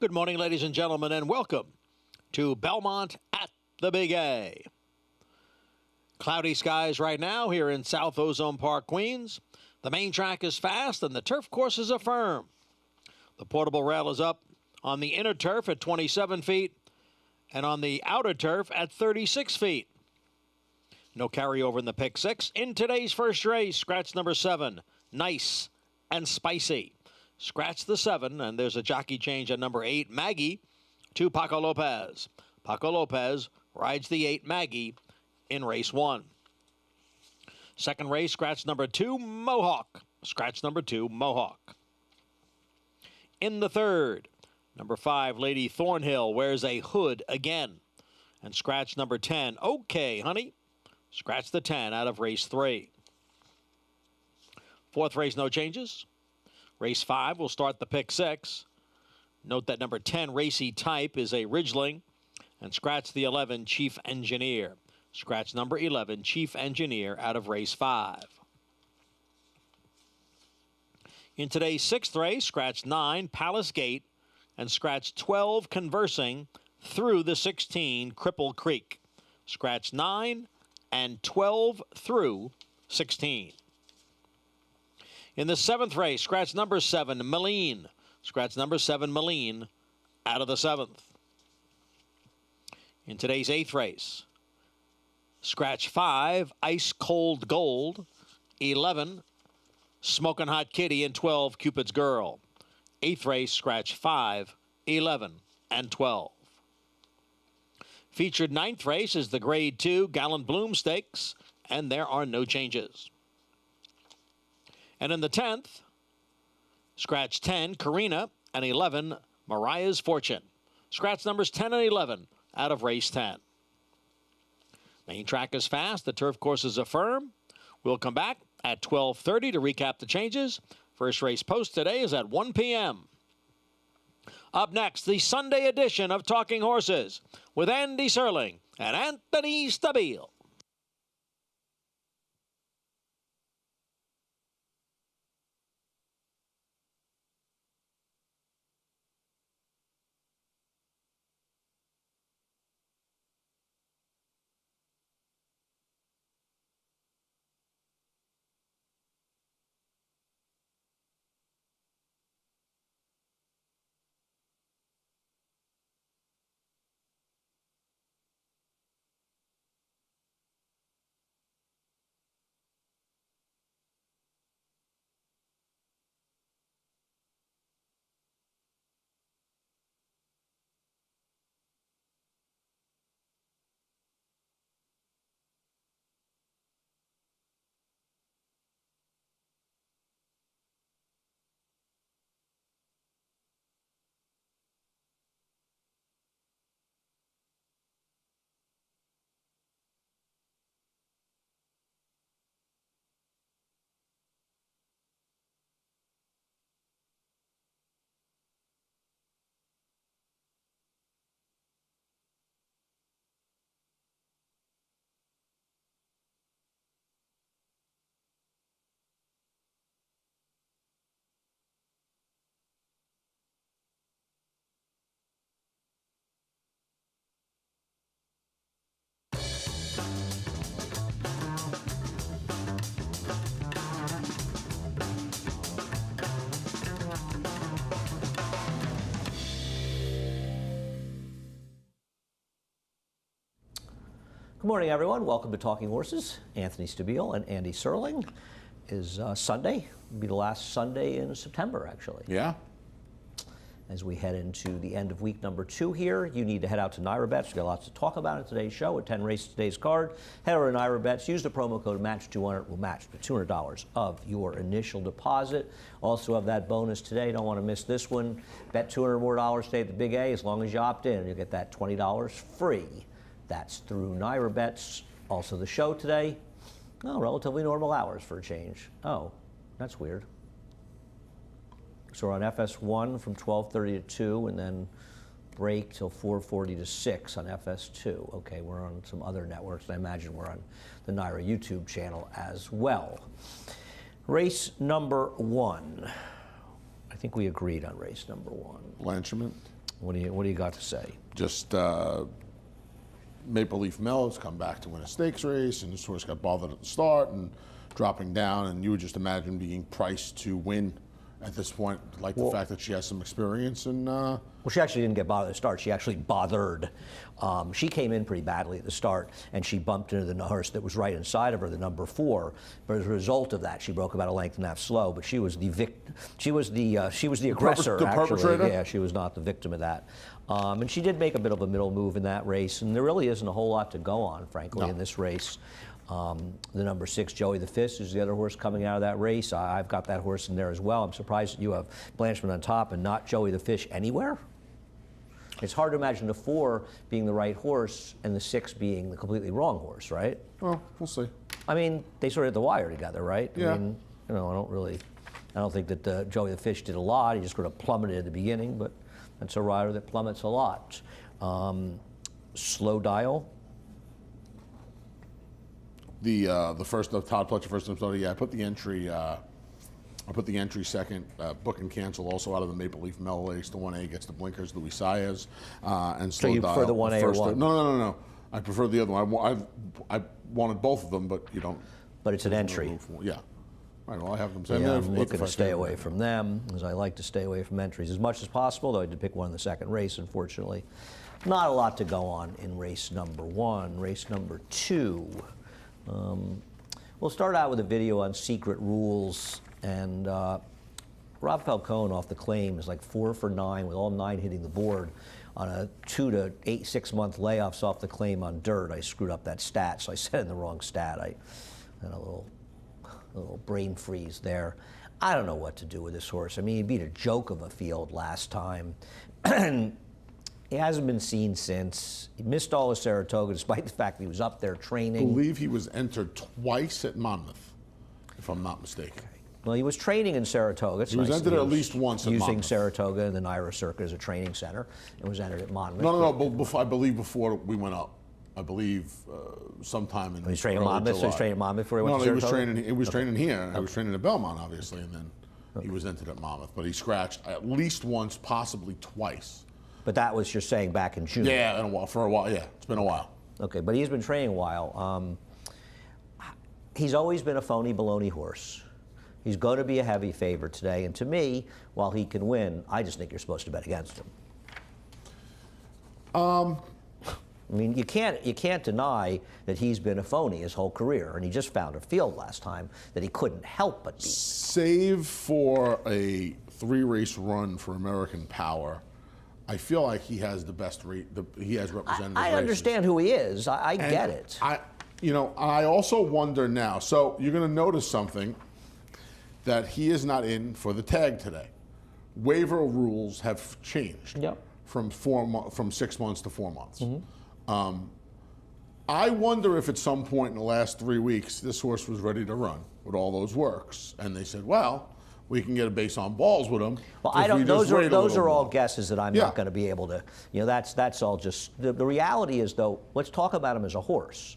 Good morning, ladies and gentlemen, and welcome to Belmont at the Big A. Cloudy skies right now here in South Ozone Park, Queens. The main track is fast and the turf courses are firm. The portable rail is up on the inner turf at 27 feet and on the outer turf at 36 feet. No carryover in the pick six. In today's first race, scratch number 7, Nice and Spicy. Scratch the 7, and there's a jockey change at number 8, Maggie, to Paco Lopez. Paco Lopez rides the 8, Maggie, in race 1. Second race, scratch number 2, Mohawk. Scratch number 2, Mohawk. In the third, number 5, Lady Thornhill wears a hood again. And scratch number 10, Okay, Honey. Scratch the 10 out of race 3. Fourth race, no changes. Race 5 will start the pick 6. Note that number 10, Racy Type, is a Ridgeling. And scratch the 11, Chief Engineer. Scratch number 11, Chief Engineer, out of race 5. In today's 6th race, scratch 9, Palace Gate, and scratch 12, Conversing, through the 16, Cripple Creek. Scratch 9 and 12 through 16. In the 7th race, scratch number 7, Meline. Scratch number 7, Meline, out of the 7th. In today's 8th race, scratch 5, Ice Cold Gold, 11, Smokin' Hot Kitty, and 12, Cupid's Girl. 8th race, scratch 5, 11, and 12. Featured 9th race is the Grade 2 Gallant Bloom Stakes, and there are no changes. And in the 10th, scratch 10, Karina, and 11, Mariah's Fortune. Scratch numbers 10 and 11 out of race 10. Main track is fast. The turf courses are firm. We'll come back at 12:30 to recap the changes. First race post today is at 1 p.m. Up next, the Sunday edition of Talking Horses with Andy Serling and Anthony Stabile. Good morning, everyone. Welcome to Talking Horses. Anthony Stabile and Andy Serling. Is Sunday. It'll be the last Sunday in September, actually. Yeah. As we head into the end of week number 2 here, you need to head out to NYRA We've got lots to talk about in today's show. With 10 races today's card, head over to NYRA Use the promo code MATCH200. Will match the $200 of your initial deposit. Also have that bonus today. Don't want to miss this one. Bet $200 more today at the Big A. As long as you opt in, you'll get that $20 free. That's through NYRA Bets. Also the show today, relatively normal hours for a change. Oh, that's weird. So we're on FS1 from 12:30 to 2, and then break till 4:40 to 6 on FS2. Okay, we're on some other networks. I imagine we're on the NYRA YouTube channel as well. Race number 1. I think we agreed on race number 1. Blanchiment? What do you got to say? Just Maple Leaf Mellow's come back to win a stakes race, and this horse got bothered at the start and dropping down, and you would just imagine being priced to win at this point, like the fact that she has some experience. And well, she actually didn't get bothered at the start. She actually bothered. She came in pretty badly at the start, and she bumped into the horse that was right inside of her, the number 4. But as a result of that, she broke about a length and a half slow. But she was the aggressor. The perpetrator? Yeah, she was not the victim of that. And she did make a bit of a middle move in that race, and there really isn't a whole lot to go on, frankly, in this race. The number 6, Joey the Fist, is the other horse coming out of that race. I've got that horse in there as well. I'm surprised that you have Blanchman on top and not Joey the Fish anywhere. It's hard to imagine the 4 being the right horse and the 6 being the completely wrong horse, right? well, we'll see. I mean, they sort of hit the wire together, right? Yeah. I mean, I don't think that Joey the Fish did a lot. He just sort of plummeted at the beginning, but that's a rider that plummets a lot. Slow Dial. The first of Todd Pletcher, first time started. Yeah, I put the entry second. Book and Cancel also out of the Maple Leaf Mellow Ace. The 1A gets the blinkers. Louis Saez and Slow So you Dial. prefer the 1A or 1? No. I prefer the other one. I wanted both of them, but you don't. But it's an entry. Yeah. All right. Well, I have them. Yeah, I'm looking to stay away from them, as I like to stay away from entries as much as possible, though I did pick one in the second race, unfortunately. Not a lot to go on in race number 1. Race number 2. We'll start out with a video on secret rules, and Rob Falcone off the claim is like 4 for 9 with all 9 hitting the board on a 2 to 6 month layoffs off the claim on dirt. I screwed up that stat, so I said in the wrong stat. I had a little brain freeze there. I don't know what to do with this horse. I mean, he beat a joke of a field last time. He hasn't been seen since. He missed all of Saratoga, despite the fact that he was up there training. I believe he was entered twice at Monmouth, if I'm not mistaken. Well, he was training in Saratoga. He was entered at least once at using Monmouth. Saratoga and the Naira Circuit as a training center, and was entered at Monmouth. No. I believe before we went up. I believe sometime in. He was training at early Monmouth. So he was July. training at Monmouth before he went to Saratoga. He was training here. I was training at Belmont, obviously, and then he was entered at Monmouth. But he scratched at least once, possibly twice. But that was, you're saying, back in June. Yeah, for a while. Yeah, it's been a while. Okay, but he's been training a while. He's always been a phony baloney horse. He's going to be a heavy favorite today, and to me, while he can win, I just think you're supposed to bet against him. I mean, you can't deny that he's been a phony his whole career, and he just found a field last time that he couldn't help but beat. Save for a 3-race run for American Power, I feel like he has the best rate. He has representative I races. understand who he is. I get it. I also wonder now. So you're going to notice something, that he is not in for the tag today. Waiver rules have changed. Yep. From 6 months to 4 months. Mm-hmm. I wonder if at some point in the last 3 weeks this horse was ready to run with all those works, and they said, "Well, we can get a base on balls with him." Well, I don't. Those are all guesses that I'm Yeah. not going to be able to. That's all just. The reality is, though, let's talk about him as a horse.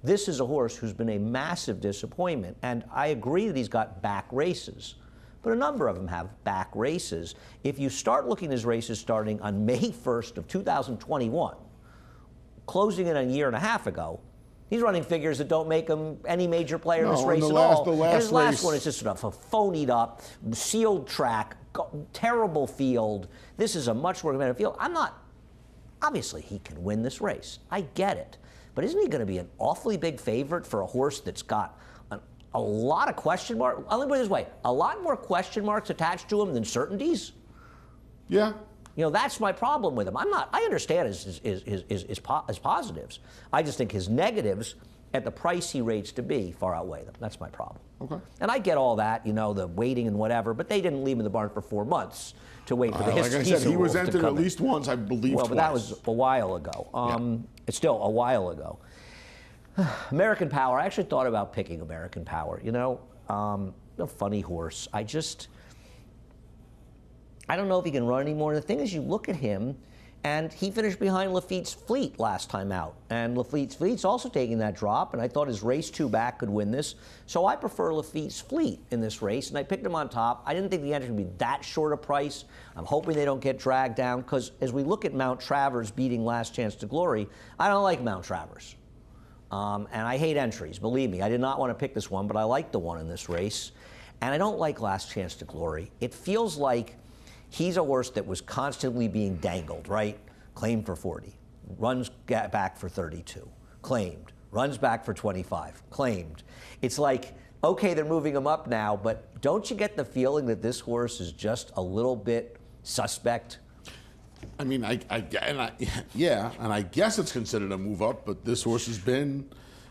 This is a horse who's been a massive disappointment, and I agree that he's got back races, but a number of them have back races. If you start looking at his races starting on May 1st of 2021, closing in a year and a half ago, he's running figures that don't make him any major player in this race at all. And his last one is just sort of a phonied up, sealed track, terrible field. This is a much more competitive field. Obviously he can win this race. I get it. But isn't he going to be an awfully big favorite for a horse that's got a lot of question marks? I'll put it this way, a lot more question marks attached to him than certainties? Yeah. That's my problem with him. I understand his positives. I just think his negatives, at the price he rates to be, far outweigh them. That's my problem. Okay. And I get all that, the waiting and whatever, but they didn't leave him in the barn for 4 months to wait for the Like I said, he was entered at least once, I believe. Well, but that was a while ago. It's still a while ago. American Power. I actually thought about picking American Power. A funny horse. I don't know if he can run anymore. And the thing is, you look at him, And he finished behind Lafitte's Fleet last time out. And Lafitte's also taking that drop, and I thought his race 2 back could win this. So I prefer Lafitte's Fleet in this race, and I picked him on top. I didn't think the entry would be that short a price. I'm hoping they don't get dragged down, because as we look at Mount Travers beating Last Chance to Glory, I don't like Mount Travers. And I hate entries, believe me. I did not want to pick this one, but I like the one in this race. And I don't like Last Chance to Glory. It feels like he's a horse that was constantly being dangled, right? Claimed for 40, runs back for 32, claimed, runs back for 25, claimed. It's like, okay, they're moving him up now, but don't you get the feeling that this horse is just a little bit suspect? I mean, and I guess it's considered a move up, but this horse has been.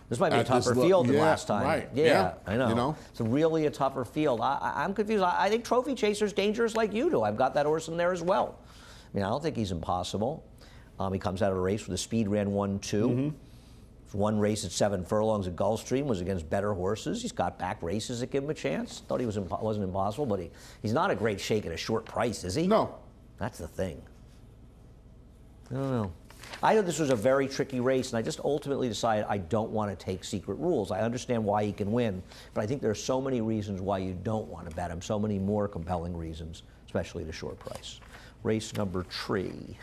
This might be a tougher field than last time. Right. Yeah, I know. You know? It's really a tougher field. I'm confused. I think Trophy Chaser's dangerous like you do. I've got that horse in there as well. I mean, I don't think he's impossible. He comes out of a race with a speed ran 1-2. Mm-hmm. One race at 7 furlongs at Gulfstream was against better horses. He's got back races that give him a chance. Thought he wasn't impossible, but he's not a great shake at a short price, is he? No. That's the thing. I don't know. I know this was a very tricky race, and I just ultimately decided I don't want to take Secret Rules. I understand why he can win, but I think there are so many reasons why you don't want to bet him, so many more compelling reasons, especially at a short price. Race number 3.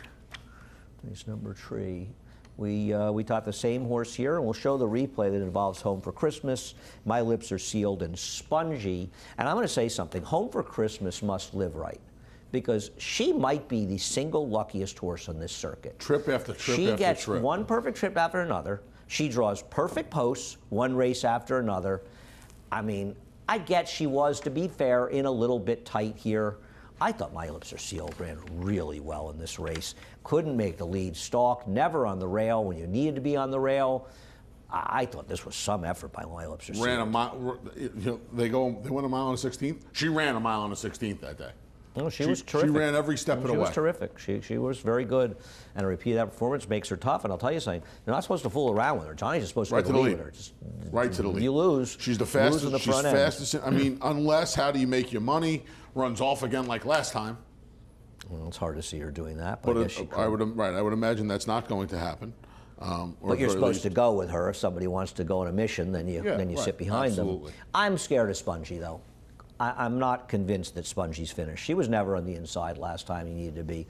Race number 3. We taught the same horse here, and we'll show the replay that involves Home for Christmas. My Lips Are Sealed and Spongy. And I'm going to say something. Home for Christmas must live right, because she might be the single luckiest horse on this circuit. Trip after trip after trip. She gets one perfect trip after another. She draws perfect posts, one race after another. I mean, I get she was, to be fair, in a little bit tight here. I thought My Lips Are Sealed ran really well in this race. Couldn't make the lead stalk, never on the rail when you needed to be on the rail. I thought this was some effort by My Lips Are Sealed. Ran a mile. They went a mile on the 16th. She ran a mile on the 16th that day. No, she was terrific. She ran every step of the way. She was terrific. She was very good. And a repeat of that performance makes her tough. And I'll tell you something, you're not supposed to fool around with her. Johnny's just supposed to Right take to the the lead lead. with her. Just, Right to the lead. You lose. She's the You fastest. lose in the She's front end. fastest. I mean, unless, how do you make your money? Runs off again like last time. Well, it's hard to see her doing that, but I guess she could. I would imagine that's not going to happen. But you're supposed to go with her. If somebody wants to go on a mission, then you right. sit behind Absolutely. them. I'm scared of Spongy, though. I'm not convinced that Spongy's finished. She was never on the inside last time he needed to be.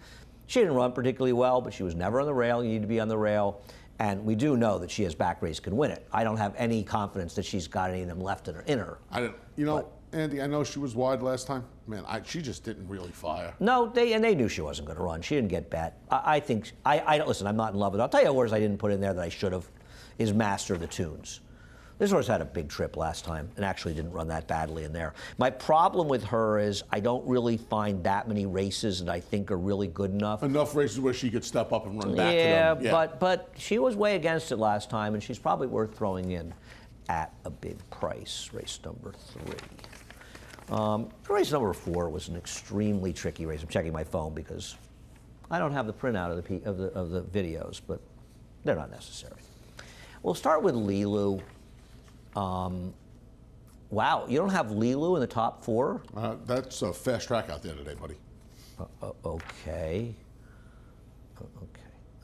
She didn't run particularly well, but she was never on the rail. You need to be on the rail. And we do know that she has back race, can win it. I don't have any confidence that she's got any of them left in her. But Andy, I know she was wide last time. Man, she just didn't really fire. No, they knew she wasn't going to run. She didn't get bet. I think listen. I'm not in love with her. I'll tell you a horse I didn't put in there that I should have. Is Master of the Tunes. This horse had a big trip last time and actually didn't run that badly in there. My problem with her is I don't really find that many races that I think are really good enough. Enough races where she could step up and run back to them. Yeah, but she was way against it last time, and she's probably worth throwing in at a big price. Race number 3. Race number 4 was an extremely tricky race. I'm checking my phone because I don't have the printout of the videos, but they're not necessary. We'll start with Lilu. Wow, you don't have Lilu in the top 4? That's a fast track out there today, buddy. Okay.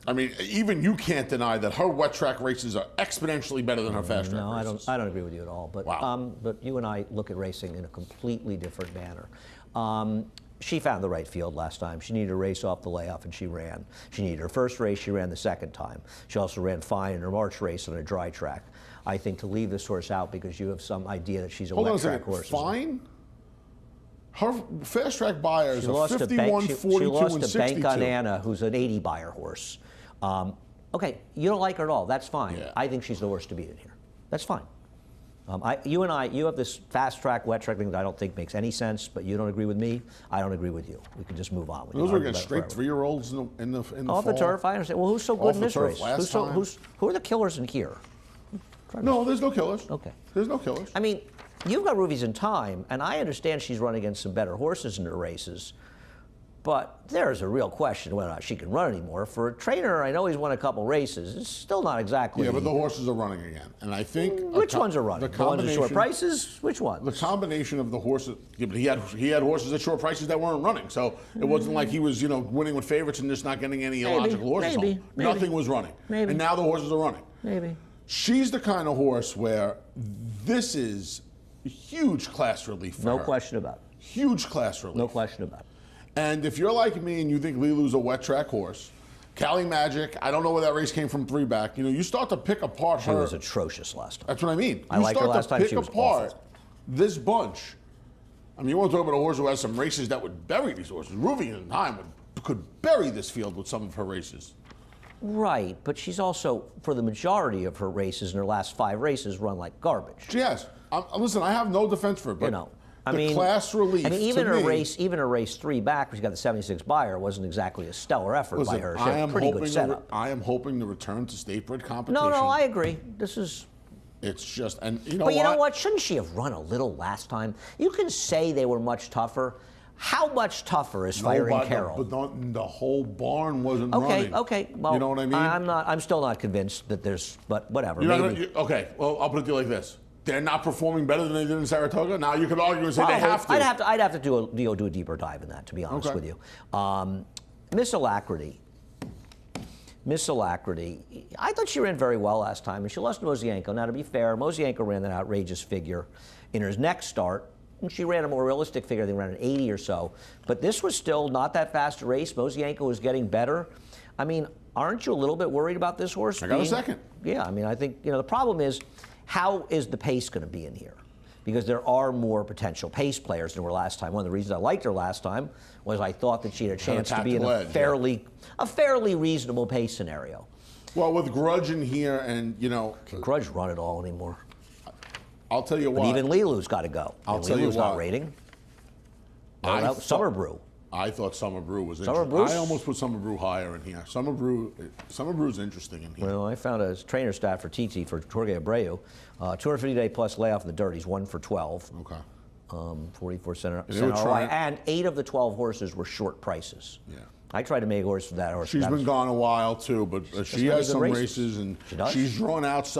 I mean, even you can't deny that her wet track races are exponentially better than her fast track races. No, I don't agree with you at all. But wow. But you and I look at racing in a completely different manner. She found the right field last time. She needed a race off the layoff, and she ran. She needed her first race. She ran the second time. She also ran fine in her March race on a dry track. I think to leave this horse out because you have some idea that she's a wet track horse. Fine? Her fast track buyers are 51, 42, she lost and to 62. Bank on Anna, who's an 80 buyer horse. Okay, you don't like her at all. That's fine. Yeah. I think she's the worst to beat in here. That's fine. You have this fast track, wet track thing that I don't think makes any sense, but you don't agree with me. I don't agree with you. We can just move on. Those are against straight 3-year-olds in the off fall. the turf. I understand. Well, who's so good in this race? Time. Who are the killers in here? No, there's no killers. Okay. There's no killers. I mean, you've got Rubies in Time, and I understand she's run against some better horses in her races. But there's a real question whether or not she can run anymore. For a trainer, I know he's won a couple races. It's still not exactly. Yeah, but the horses are running again, and I think which ones are running? The ones at short prices? Which ones? The combination of the horses. Yeah, but he had horses at short prices that weren't running, so it wasn't like he was winning with favorites and just not getting any illogical horses home. Nothing was running, and now the horses are running. Maybe. She's the kind of horse where this is a huge class relief for her. No question about it. Huge class relief. No question about it. And if you're like me and you think Lilu's a wet track horse, Cali Magic, I don't know where that race came from 3 back. You start to pick apart her. She was atrocious last time. That's what I mean. I liked her last time. She was pick apart awful. this bunch. I mean, you want to talk about a horse who has some races that would bury these horses. Ruby in time could bury this field with some of her races. Right, but she's also, for the majority of her races in her last 5 races, run like garbage. She has. Listen, I have no defense for it, but class relief. I mean, even a race 3 back, where she got the 76 Beyer, wasn't exactly a stellar effort by her. She had a pretty good setup. I am hoping to return to state-bred competition. No, I agree. It's just, and But you know what? Shouldn't she have run a little last time? You can say they were much tougher. How much tougher is Firing Carol? But the whole barn wasn't running. Okay. Well, you know what I mean? I'm still not convinced that there's. But whatever. Okay. Well, I'll put it to you like this: they're not performing better than they did in Saratoga. Now you could argue and say they have to. I'd have to do a deeper dive in that, to be honest with you. Miss Alacrity. I thought she ran very well last time, and she lost to Mosienko. Now, to be fair, Mosienko ran an outrageous figure in her next start. And she ran a more realistic figure. They ran an 80 or so. But this was still not that fast a race. Mosienko was getting better. I mean, aren't you a little bit worried about this horse? I got a second. Yeah, I mean, I think, the problem is, how is the pace going to be in here? Because there are more potential pace players than were last time. One of the reasons I liked her last time was I thought that she had a chance to be in a fairly reasonable pace scenario. Well, with Grudge in here and, Can Grudge run it all anymore? I'll tell you what. But even Lilu's got to go. I'll tell you what. Lilu's not rating. Summer Brew. I thought Summer Brew was interesting. I almost put Summer Brew higher in here. Summer Brew's interesting in here. Well, I found a trainer stat for TT for Jorge Abreu. 250-day plus layoff in the dirt. He's 1 for 12. Okay. 44 center ROI. And 8 of the 12 horses were short prices. Yeah. I tried to make a horse for that horse. She's been gone a while, too, but she has some races, and she's drawn out.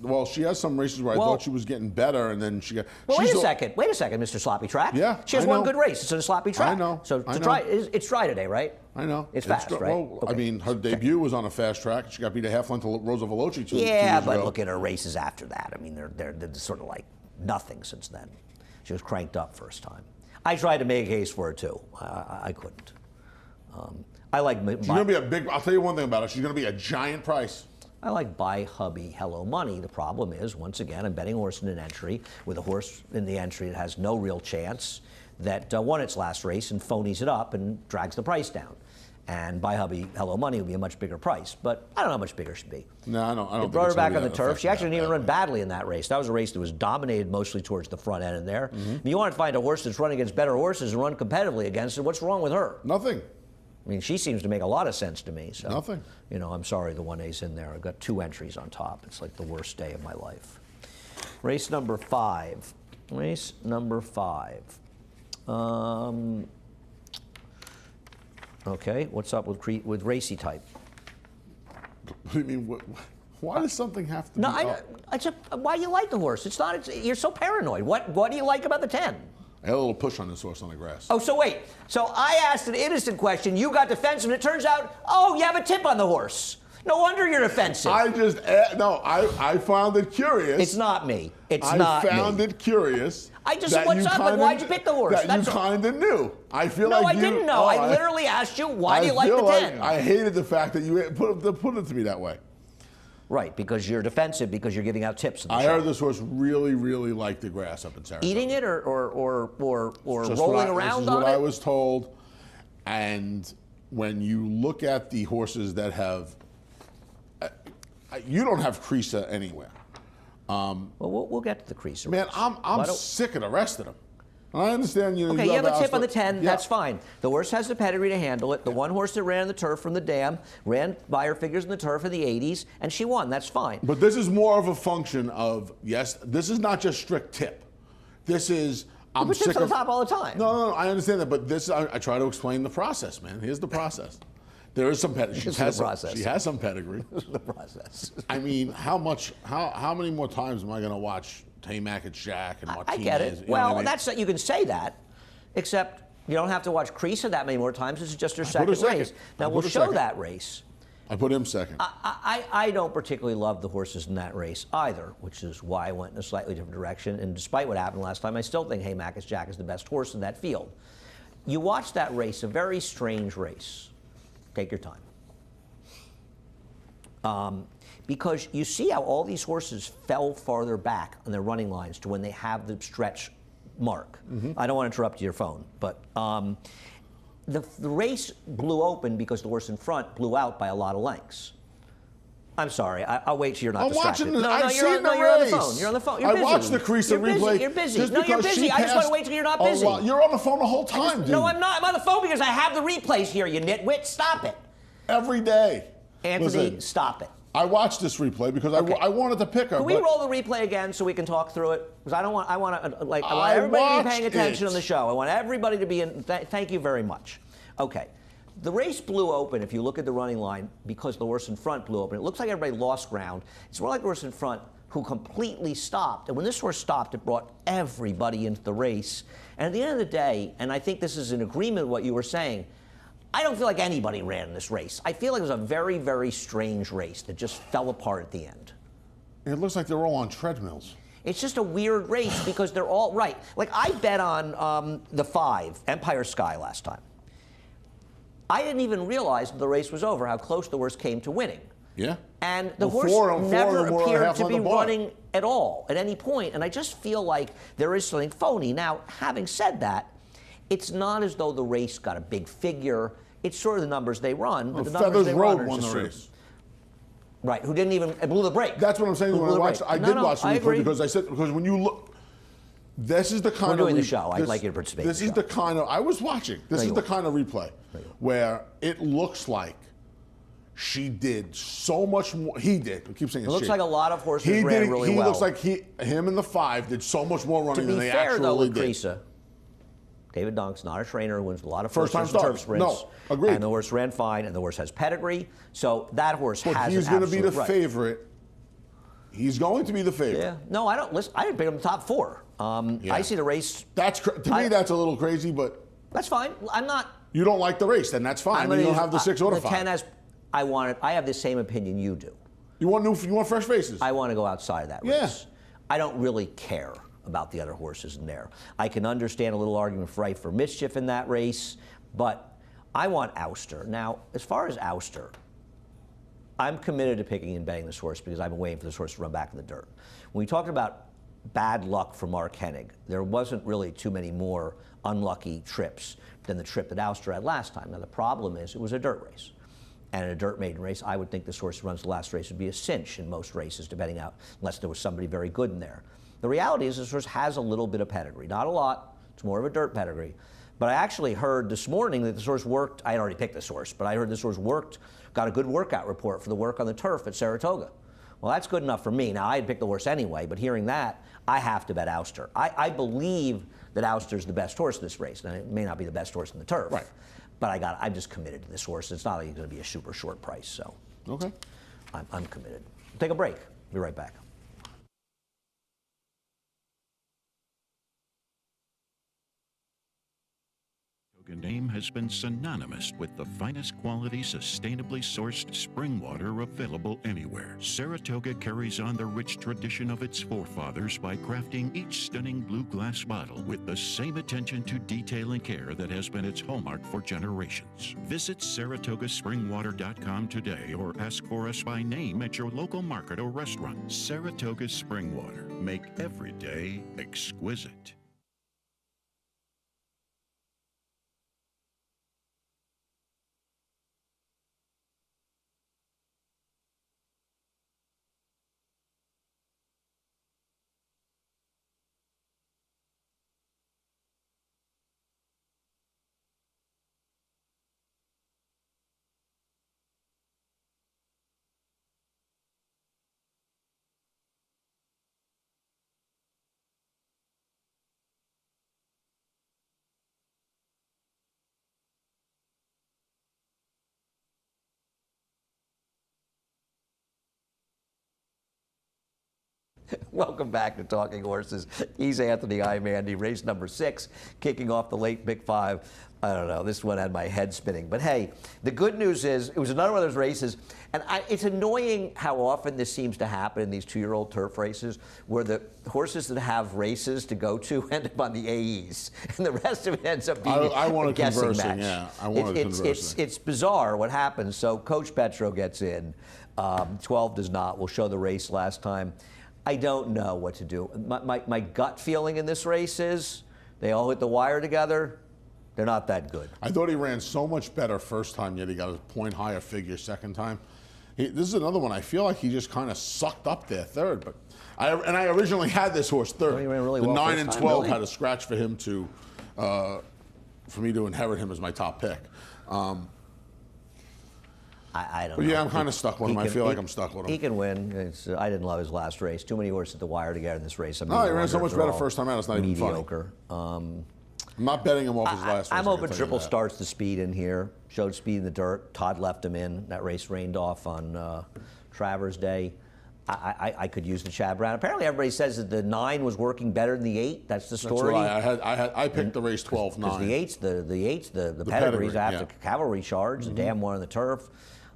Well, she has some races where I thought she was getting better, and then she got. Well, wait a second, Mr. Sloppy Track. Yeah, she has one good race. It's a sloppy track. I know. So it's dry today, right? I know. It's fast, right? Well, okay. I mean, her debut was on a fast track. She got beat a half length to Rosa Veloci 2 years ago. But look look at her races after that. I mean, they're sort of like nothing since then. She was cranked up first time. I tried to make a case for her too. I couldn't. I like. She's going to be a big. I'll tell you one thing about her. She's going to be a giant price. I like Buy Hubby Hello Money. The problem is, once again, I'm betting a horse in an entry with a horse in the entry that has no real chance, that won its last race and phonies it up and drags the price down. And Buy Hubby Hello Money would be a much bigger price, but I don't know how much bigger she'd be. No, I don't. They brought her back on the turf. She actually didn't even run badly in that race. That was a race that was dominated mostly towards the front end in there. If you want to find a horse that's running against better horses and run competitively against it, what's wrong with her? Nothing. I mean, she seems to make a lot of sense to me. So, Nothing. I'm sorry the 1A's in there. I've got 2 entries on top. It's like the worst day of my life. Race number 5. Okay, what's up with Racy Type? What do you mean? Why does something have to be why do you like the horse? You're so paranoid. What do you like about the 10? I had a little push on this horse on the grass. Oh, so wait. So I asked an innocent question. You got defensive, and it turns out, you have a tip on the horse. No wonder you're defensive. I found it curious. It's not me. I found it curious. What's up? Why'd you pick the horse? That you kind of knew. I feel like you. No, I didn't know. I literally asked you, why do you like the 10? I hated the fact that you put it to me that way. Right, because you're defensive, because you're giving out tips. I heard this horse really, really liked the grass up in Saratoga. Eating it or rolling around on it? This is what I was told. And when you look at the horses that have, you don't have Creasa anywhere. Well, we'll get to the Creasa. Man, I'm sick of the rest of them. I understand, Okay, you have a tip on the 10, that's fine. The horse has the pedigree to handle it. The one horse that ran the turf from the dam ran Beyer figures in the turf in the 80s, and she won, that's fine. But this is more of a function of, yes, this is not just strict tip. This is, I'm put tips sick on of the top all the time. No, I understand that, but this I try to explain the process, man. Here's the process. There is some pedigree. She has some pedigree. This is the process. I mean, how many more times am I going to watch T-Mac and Shaq and Martinez? I get it. You know Well, what I mean? that's you can say that, except you don't have to watch Creasa that many more times. This is just her put second her second. race. I Now put we'll her show second. that race. I put him second. I don't particularly love the horses in that race either, which is why I went in a slightly different direction. And despite what happened last time, I still think Hey Mac is Jack is the best horse in that field. You watch that race, a very strange race. Take your time. Because you see how all these horses fell farther back on their running lines to when they have the stretch mark. I don't want to interrupt your phone, but the race blew open because the horse in front blew out by a lot of lengths. I'm sorry. I'll wait till you're not I'm distracted. watching. I've you're seen the you're on the race. phone. You're on the phone. You're I busy. watched the Creasa You're busy. replay. You're busy. just No, you're because she busy. I just want to passed wait till you're not a busy. lot. You're on the phone the whole time, dude. No, I'm not. I'm on the phone because I have the replays here, you nitwit. Stop it. Every day. Anthony, Listen, stop it. I watched this replay because Okay. I wanted to pick her. Can we but roll the replay again so we can talk through it? Because I want everybody to be watched paying attention it. on the show. I want everybody to be in. Thank you very much. Okay. The race blew open, if you look at the running line, because the horse in front blew open. It looks like everybody lost ground. It's more like the horse in front who completely stopped. And when this horse stopped, it brought everybody into the race. And at the end of the day, and I think this is in agreement with what you were saying, I don't feel like anybody ran in this race. I feel like it was a very, very strange race that just fell apart at the end. it looks like they're all on treadmills. It's just a weird race because they're all right. Like I bet on the 5, Empire Sky, last time. I didn't even realize the race was over, how close the horse came to winning. Yeah. And the Well, horse four of never them were appeared half to on be the bar. running at all at any point. And I just feel like there is something phony. Now, having said that, it's not as though the race got a big figure. It's sort of the numbers they run. But the numbers Feathers they Road run are won the just sort of- race. Right, who didn't even blew the brake. That's what I'm saying. Who When I blew the watched, brake. I No, did no, watch the I agree. replay because when you look, this is the kind doing of the show. I'd like you to participate in This the is show. the kind of I was watching. This No, is you the weren't. kind of replay where it looks like she did so much more. He did. I keep saying It looks like a lot of horses he ran did. really he well. looks like him and the 5 did so much more To running be than they fair, though, actually with did. Creasa, David Dunk's not a trainer who wins a lot of First-time first turf starters. sprints. No, agreed. And the horse ran fine, and the horse has pedigree. So that horse But has he's going to be the favorite. He's going to be the favorite. Yeah. No, I don't. Listen, I didn't pick him top 4. Yeah. I see the race. To me, that's a little crazy, but That's fine. I'm not. you don't like the race, then that's fine. I'm You gonna don't use- have the 6 or the 5. 10 has. I have the same opinion you do. You want fresh faces. I want to go outside of that Yeah. race. I don't really care about the other horses in there. I can understand a little argument for right for mischief in that race, but I want Ouster. Now, as far as Ouster, I'm committed to picking and betting this horse because I've been waiting for this horse to run back in the dirt. When we talked about bad luck for Mark Hennig, there wasn't really too many more unlucky trips than the trip that Ouster had last time. Now, the problem is it was a dirt race. And in a dirt maiden race, I would think this horse who runs the last race would be a cinch in most races, depending out, unless there was somebody very good in there. The reality is this horse has a little bit of pedigree. Not a lot. It's more of a dirt pedigree. But I actually heard this morning that this horse worked. I had already picked this horse, but I heard this horse got a good workout report for the work on the turf at Saratoga. Well, that's good enough for me. Now, I had picked the horse anyway, but hearing that, I have to bet Ouster. I believe that Ouster's the best horse in this race. Now, it may not be the best horse in the turf. Right. But I'm just committed to this horse. It's not like it's going to be a super short price, so Okay. I'm committed. Take a break. Be right back. Name has been synonymous with the finest quality, sustainably sourced spring water available anywhere. Saratoga carries on the rich tradition of its forefathers by crafting each stunning blue glass bottle with the same attention to detail and care that has been its hallmark for generations. Visit SaratogaSpringwater.com today or ask for us by name at your local market or restaurant. Saratoga Spring Water. Make every day exquisite. Welcome back to Talking Horses. He's Anthony. I'm Andy. Race number 6, kicking off the late Big 5. I don't know. This one had my head spinning. But hey, the good news is it was another one of those races, and it's annoying how often this seems to happen in these 2-year-old turf races, where the horses that have races to go to end up on the AEs, and the rest of it ends up being a guessing match. Yeah, I wanted conversing. It's bizarre what happens. So Coach Petro gets in. 12 does not. We'll show the race last time. I don't know what to do. My gut feeling in this race is they all hit the wire together. They're not that good. I thought he ran so much better first time, yet he got a point higher figure second time. This is another one. I feel like he just kind of sucked up there third. But I originally had this horse third. Oh, he ran really the well 9 and first 12 time, really? had a scratch for him for me to inherit him as my top pick. I don't But know. yeah, I'm kind of stuck with him. I feel like I'm stuck with him. He can win. I didn't love his last race. Too many horses at the wire together in this race. I mean, No, he ran so much they're better all first time out. It's not even funny. mediocre. I'm not betting him off his last race. I'm I hoping can tell you Triple that. starts the speed in here. Showed speed in the dirt. Todd left him in. That race rained off on Travers Day. I could use the Chad Brown. Apparently, everybody says that the 9 was working better than the 8. That's the story. That's what I picked the race 12-9. Because the 8's the pedigrees pedigree, after yeah. cavalry charge, the damn one on the turf.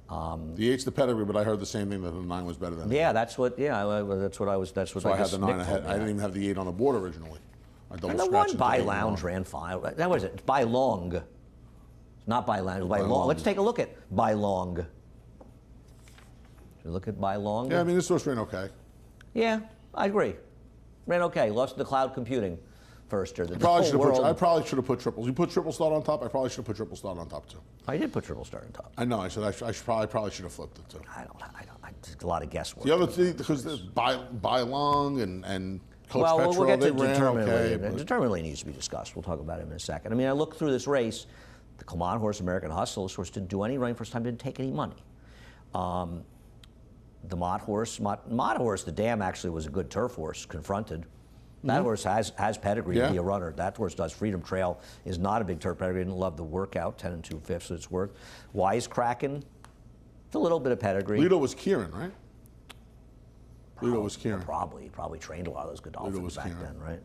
The 8's the pedigree, but I heard the same thing that the 9 was better than the 8. Yeah, that's what. Yeah, that's what I was. That's what So I had guess the 9 Nick ahead. told me I didn't that. even have the 8 on the board originally. I double And the scratched one it by to 8 Lounge and ran fine. That was it. It's by Long. It's not by Lounge. It's by By Long. Long. Let's take a look at by Long. Should we look at by Long? Yeah, I mean, this horse ran okay. Yeah, I agree. Ran okay. Lost to the Cloud Computing first year. The I whole probably should have put triples. You put triple start on top. I probably should have put triple start on top too. I did put Triple Star on top. I know. I said I probably should have flipped it too. It's a lot of guesswork. The other thing, because by Long and Coach Well, Petro, we'll get they to ran okay. but- determinedly needs to be discussed. We'll talk about it in a second. I mean, I looked through this race. The Clement horse, American Hustle, this horse didn't do any running first time, didn't take any money. The Mott horse, the Dam actually was a good turf horse, confronted. That horse has pedigree to be a runner. That horse does. Freedom Trail is not a big turf pedigree. Didn't love the workout, 10 and 2/5 it's worth. Wisecracking, it's a little bit of pedigree. Lido was Kieran, right? Lido was Kieran. Probably trained a lot of those Godolphins was back Kieran. then, right?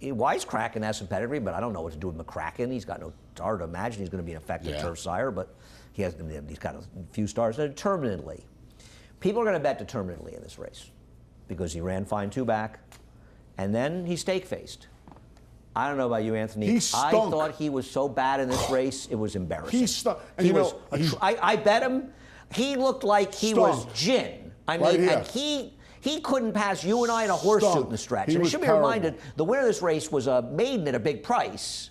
Wisecracking has some pedigree, but I don't know what to do with McCracken. He's got no. It's hard to imagine he's going to be an effective Yeah. turf sire, but he's got a few stars. Determinedly, people are going to bet determinedly in this race because he ran fine 2-back, and then he stake-faced. I don't know about you, Anthony. He I stunk. thought he was so bad in this race, it was embarrassing. He stunk. And He you was. know, I bet him. He looked like he was Stunk. gin. I mean, Right here. and he couldn't pass you and I in a horseshoe Stunk. in the stretch. He And was should be terrible. reminded, the winner of this race was a maiden at a big price.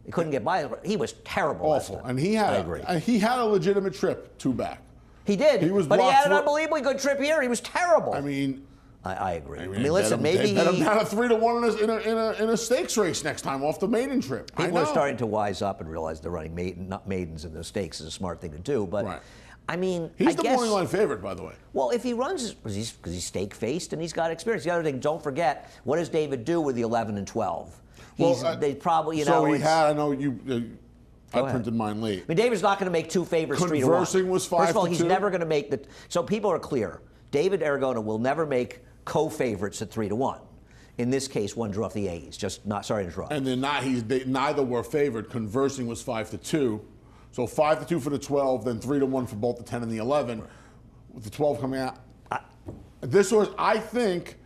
He couldn't get by. He was terrible. last awful. time. And he I had agree. he had a legitimate trip 2-back. He did. he was but he blocked had an for- unbelievably good trip here. He was terrible. I mean, I agree. I they mean, listen, bet him, maybe they bet him he. down a 3-1 in a stakes race next time off the maiden trip. I People know. are starting to wise up and realize they're running not maidens in the stakes is a smart thing to do. But Right. I mean, He's I the guess, morning line favorite, by the way. Well, if he runs, because he's stake-faced and he's got experience. The other thing, don't forget, what does David do with the 11 and 12? They probably, so he it's- had. I know you. I Go ahead. printed mine late. I mean, David's not going to make two favorites 3-1. Conversing was First of all, 5-2. he's never going to make the. So people are clear. David Aragona will never make co-favorites at 3-1. In this case, one drew off the A's. Just not sorry to interrupt. And then neither were favored. Conversing was 5-2. So 5-2 for the 12, then 3-1 for both the 10 and the 11. With the 12 coming out, this horse, I think,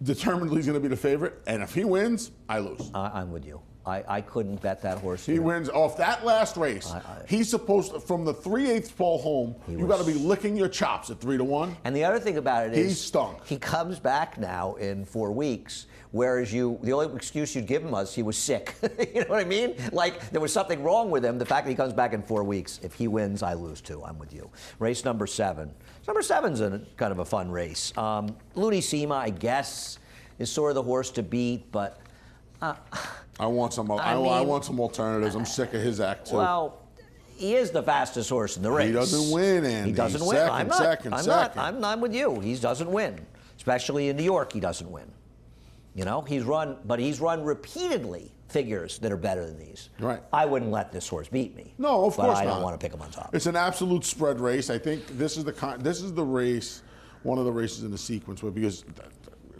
determinedly is going to be the favorite. And if he wins, I lose. I'm with you. I couldn't bet that horse. He wins off that last race. He's supposed to, from the 3/8 pole home, you got to be licking your chops at 3-1. And the other thing about it is He stunk. He comes back now in 4 weeks, whereas the only excuse you'd give him was he was sick. You know what I mean? Like there was something wrong with him. The fact that he comes back in 4 weeks, if he wins, I lose too. I'm with you. Race number 7. Number 7's kind of a fun race. Looney Sema, I guess, is sort of the horse to beat, but. I want some. I want some alternatives. I'm sick of his act too. Well, he is the fastest horse in the race. He doesn't win, Andy. He doesn't win. Second, I'm not. second, I'm second. not. I'm with you. He doesn't win, especially in New York. He doesn't win. You know, he's run repeatedly figures that are better than these. Right. I wouldn't let this horse beat me. No, of course But I don't not. want to pick him on top. It's an absolute spread race. I think this is the race one of the races in the sequence where, because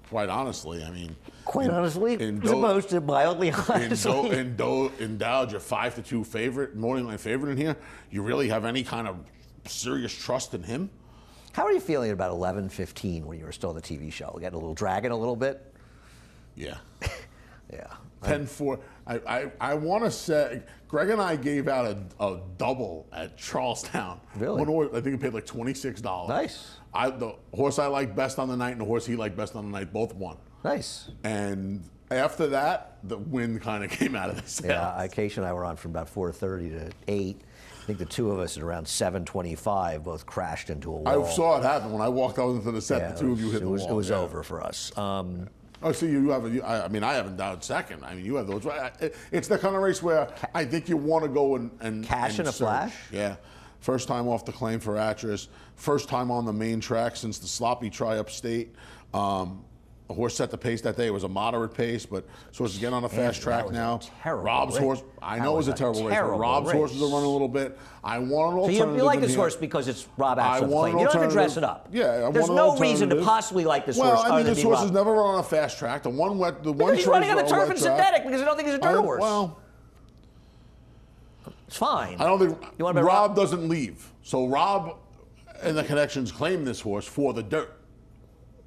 quite honestly, I mean, Quite honestly, as opposed to mildly honestly. in Dowd, your 5-2 favorite, morning line favorite in here. You really have any kind of serious trust in him? How are you feeling about 11:15 when you were still on the TV show? Getting a little dragging a little bit? Yeah. Yeah. 10-4. I want to say, Greg and I gave out a double at Charlestown. Really? I think it paid like $26. Nice. The horse I liked best on the night and the horse he liked best on the night both won. Nice. And after that, the wind kind of came out of the sails. Yeah, Keisha and I were on from about 4:30 to 8. I think the two of us at around 7:25 both crashed into a wall. I saw it happen when I walked out into the set. Yeah, the two of you hit the wall. It was yeah. over for us. Oh, so you have I mean, I haven't Dowd second. I mean, you have those. It's the kind of race where I think you want to go and Cash in a search. flash? Yeah. First time off the claim for Atras. First time on the main track since the sloppy try upstate. The horse set the pace that day. It was a moderate pace, but horse is getting on a fast track now. Rob's horse, I know it was a terrible race, but Rob's horses are running a little bit. I want an alternative. So you like in this here. horse because it's Rob Atras on the want claim. an You don't have to dress alternative. it up. Yeah, I There's want an no reason to alternative. possibly like this Well, horse I mean, other this than horse Rob. has never run on a fast track. The one Because he's running on the turf and synthetic because I don't think he's a dirt horse. Well, it's fine. I don't think You want to bet Rob doesn't leave. So Rob and the connections claim this horse for the dirt.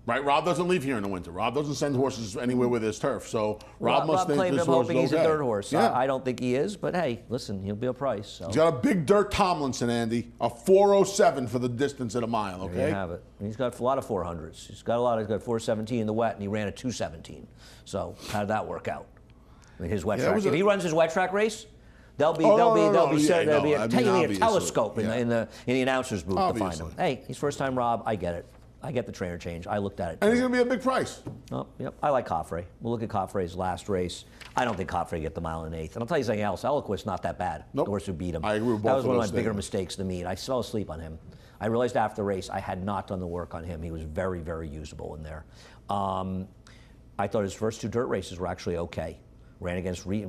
Right? Rob doesn't leave here in the winter. Rob doesn't send horses anywhere with his turf. So Rob must think claimed this him horse hoping is he's okay. a dirt horse. Yeah. I don't think he is, but hey, listen, he'll be a price. So. He's got a big dirt Tomlinson, Andy. A 4:07 for the distance at a mile, okay? There you have it. And he's got a lot of 400s. He's got 417 in the wet, and he ran a 217. So how did that work out? I mean, his wet track. If he runs his wet track race, there'll be a telescope in the announcer's booth to find him. Hey, he's first time Rob. I get it. I get the trainer change. I looked at it. And he's going to be a big price. Oh, yep. I like Coffray. We'll look at Coffray's last race. I don't think Coffray get the mile and eighth. And I'll tell you something else. Eloquist not that bad. Nope. The horse who beat him. I agree with both That was of one of those my bigger statements. mistakes to meet. I fell asleep on him. I realized after the race I had not done the work on him. He was very, very usable in there. I thought his first two dirt races were actually okay. Ran against he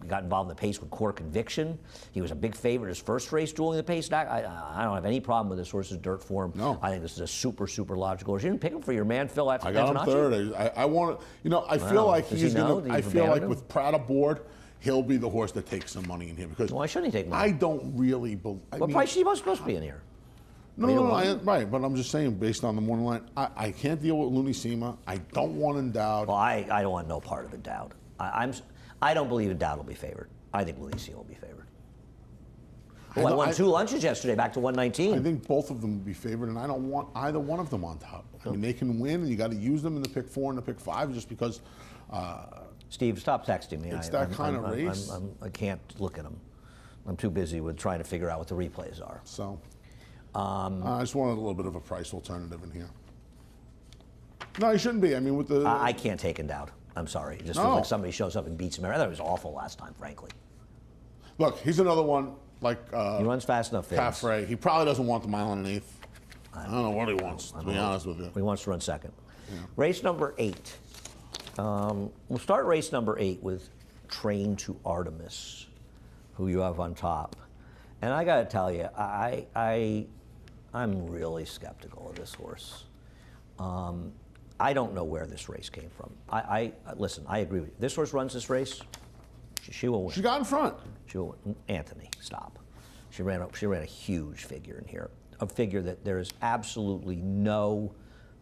got involved in the pace with Core Conviction. He was a big favorite his first race dueling the pace. I don't have any problem with this horse's dirt form. No. I think this is a super, super logical horse. You didn't pick him for your man, Phil Antonacci? I got him third. I want to, I feel like Does he's he know going that to, I you've feel like abandoned with Pratt aboard, he'll be the horse that takes some money in here. Because Why shouldn't he take money? I don't really believe. What price is he supposed to be in here? Right, but I'm just saying, based on the morning line, I can't deal with Looney Sema. I don't want Endowed. Well, I don't want no part of Endowed. I don't believe Endowed will be favored. I think Luisi will be favored. Well, I won 2 lunches yesterday, back to 119. I think both of them will be favored, and I don't want either one of them on top. I mean, they can win, and you got to use them in the pick 4 and the pick 5 just because. Steve, stop texting me. It's that kind of race. I can't look at them. I'm too busy with trying to figure out what the replays are. So, I just wanted a little bit of a price alternative in here. No, he shouldn't be. I mean, with the. I can't take Endowed. I'm sorry. It just feels like somebody shows up and beats him. I thought it was awful last time, frankly. Look, he's another one like. He runs fast enough. Caffrey. He probably doesn't want the mile and an eighth. I don't know what he wants, to be honest with you. He wants to run second. Yeah. Race number 8. We'll start race number 8 with Train to Artemis, who you have on top. And I got to tell you, I'm really skeptical of this horse. I don't know where this race came from. Listen, I agree with you. This horse runs this race, she will win. She got in front. She will win. Anthony, stop. She ran a huge figure in here, a figure that there is absolutely no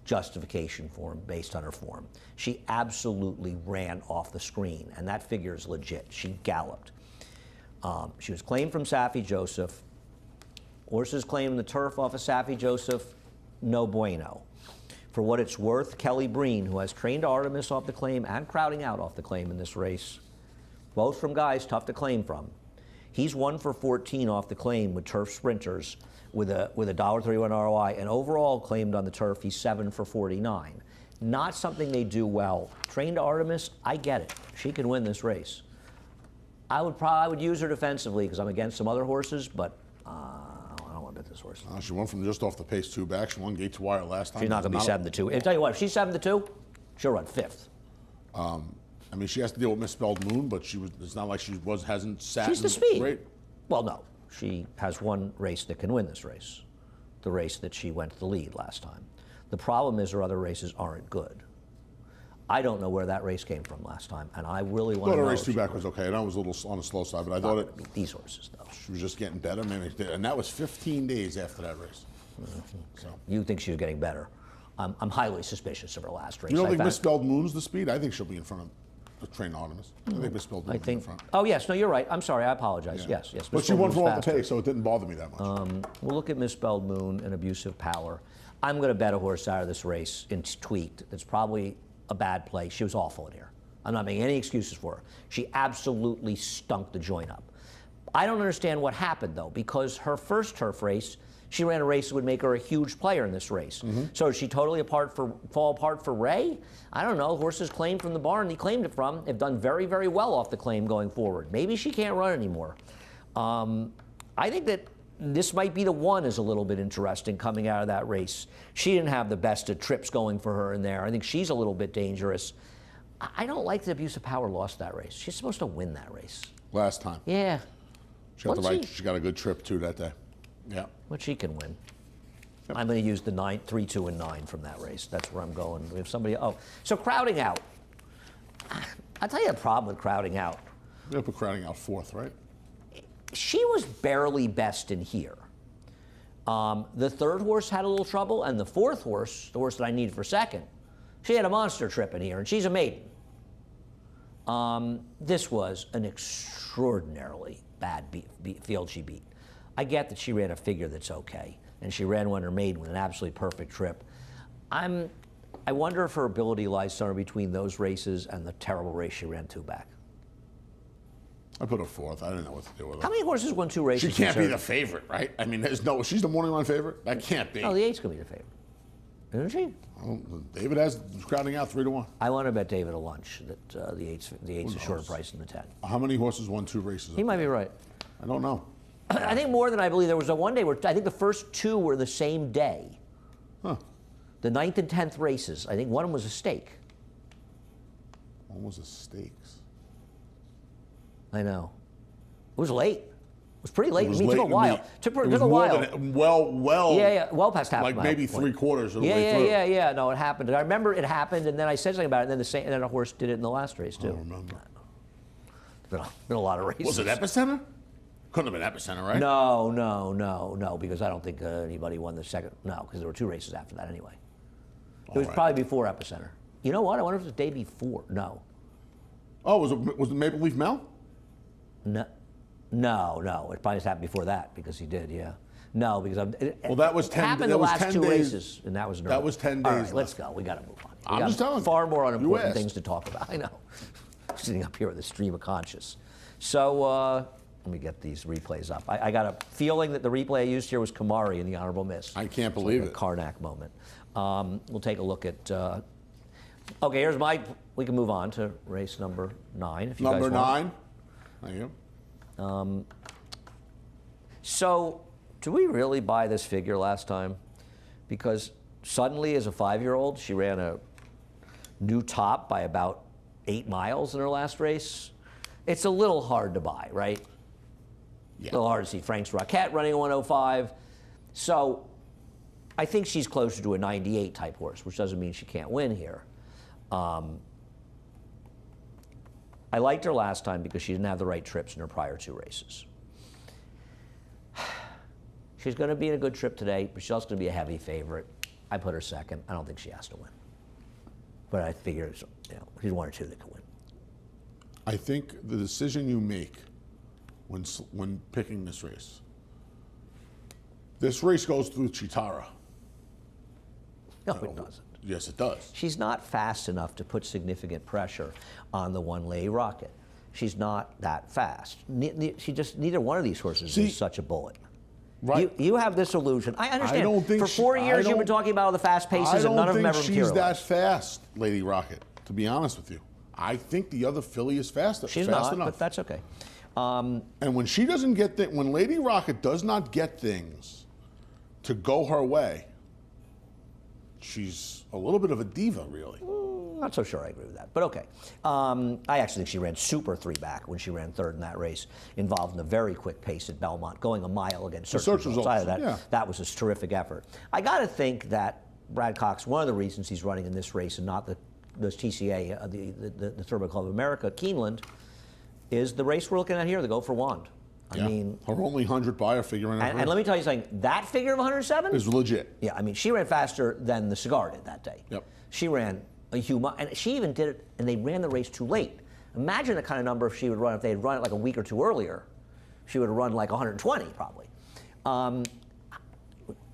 justification for him based on her form. She absolutely ran off the screen, and that figure is legit. She galloped. She was claimed from Saffie Joseph. Horses claiming the turf off of Saffie Joseph, no bueno. For what it's worth, Kelly Breen, who has trained Artemis off the claim and Crowding Out off the claim in this race, both from guys tough to claim from. He's 1 for 14 off the claim with turf sprinters with a $1.31 ROI, and overall claimed on the turf, he's 7 for 49. Not something they do well. Trained Artemis, I get it. She can win this race. I would use her defensively because I'm against some other horses, but I don't want to bet this horse. She won from just off the pace 2 back. She won gate to wire last time. She's not going to be 7-2. I'll tell you what, if she's 7-2, she'll run 5th. I mean, she has to deal with misspelled Moon, but it's not like hasn't sat. She's the speed. Great. Well, no. She has one race that can win this race, the race that she went to the lead last time. The problem is her other races aren't good. I don't know where that race came from last time, and I really want to know. I thought her race 2 back was okay, and I was a little on the slow side, but I thought these horses, though. she was just getting better, and that was 15 days after that race. So. You think she was getting better? I'm highly suspicious of her last race. You don't think Misspelled Moon's the speed? I think she'll be in front of the Train Artemis. I think Misspelled Moon's in front. Oh, yes. No, you're right. I'm sorry. I apologize. Yeah. Yes. But she won from off the pace, so it didn't bother me that much. We'll look at Misspelled Moon and Abusive Power. I'm going to bet a horse out of this race in Tweaked. That's probably a bad play. She was awful in here. I'm not making any excuses for her. She absolutely stunk the joint up. I don't understand what happened, though, because her first turf race, she ran a race that would make her a huge player in this race. So is she totally fall apart for Ray? I don't know. Horses claimed from the barn he claimed it from have done very, very well off the claim going forward. Maybe she can't run anymore. I think that this might be the one is a little bit interesting coming out of that race. She didn't have the best of trips going for her in there. I think she's a little bit dangerous. I don't like that Abusive Power lost that race. She's supposed to win that race. Last time. Yeah. She got a good trip, too, that day. Yeah. But she can win. Yep. I'm going to use the 9, 3, 2, and 9 from that race. That's where I'm going. We have somebody. So crowding out. I'll tell you the problem with crowding out. You're put crowding out 4th, right? She was barely best in here. The third horse had a little trouble, and the fourth horse, the horse that I needed for second, she had a monster trip in here, and she's a maiden. This was an extraordinarily bad field she beat. I get that she ran a figure that's okay, and she ran one her maiden with an absolutely perfect trip. I wonder if her ability lies somewhere between those races and the terrible race she ran 2 back. I put her 4th. I didn't know what to do with her. How many horses won 2 races? She can't be the favorite, right? I mean, she's the morning line favorite? That can't be. No, the 8's going to be the favorite. Isn't she? David has crowding out 3-1. I want to bet David a lunch that the 8's a shorter price than the 10. How many horses won 2 races? He might be right. I don't know. I think more than I believe. There was a one day where I think the first 2 were the same day. Huh. The 9th and 10th races. I think one of them was a stake. One was a stakes. I know. It was late. It was pretty late. It was It took a while. Took a while. Well past half. Like maybe 3/4 of the way through. Yeah. No, it happened. I remember it happened, and then I said something about it, and then a horse did it in the last race too. I don't remember. Been a lot of races. Was it Epicenter? Couldn't have been Epicenter, right? No, because I don't think anybody won the second. No, because there were 2 races after that anyway. It was probably before Epicenter. You know what? I wonder if it was the day before. No. Oh, was it Maple Leaf Mel? No. It probably just happened before that because he did, yeah. No, because that was 10. It happened the last 2 races, and that was nervous. That was 10 days. All right, let's go. We got to move on. I'm just telling you. Far more unimportant things to talk about. I know. Sitting up here with a stream of conscious. So let me get these replays up. I got a feeling that the replay I used here was Kamari in the honorable miss. I can't believe it. A Karnak moment. We'll take a look at. Okay, here's my. We can move on to race number 9 if you guys want. Number 9. Thank you. So, do we really buy this figure last time? Because suddenly, as a 5-year-old, she ran a new top by about 8 miles in her last race. It's a little hard to buy, right? Yeah. A little hard to see Frank's Rocket running a 105. So, I think she's closer to a 98 type horse, which doesn't mean she can't win here. I liked her last time because she didn't have the right trips in her prior 2 races. She's going to be in a good trip today, but she's also going to be a heavy favorite. I put her second. I don't think she has to win. But I figure she's 1 or 2 that can win. I think the decision you make when picking this race goes through Chitara. No, it doesn't. Yes, it does. She's not fast enough to put significant pressure on the one Lady Rocket. She's not that fast. Neither one of these horses is such a bullet. Right. You have this illusion. I understand. I don't think for 4 years you've been talking about all the fast paces and none of them ever materialized. I don't think she's that fast, Lady Rocket, to be honest with you. I think the other filly is faster. She's fast not, enough. but that's okay. And when she doesn't get when Lady Rocket does not get things to go her way, she's a little bit of a diva, really. Not so sure I agree with that, but okay. I actually think she ran super 3-back when she ran 3rd in that race, involved in a very quick pace at Belmont, going a mile against search results. Yeah. That was a terrific effort. I got to think that Brad Cox, one of the reasons he's running in this race and not the TCA, the Thoroughbred Club of America, Keeneland, is the race we're looking at here, the Go for Wand. I mean, her only 100 buyer figure in and let me tell you something, that figure of 107 is legit. Yeah, I mean, she ran faster than the Cigar did that day. Yep. She ran a huge, and she even did it, and they ran the race too late. Imagine the kind of number if she would run, if they had run it like a week or two earlier. She would have run like 120 probably.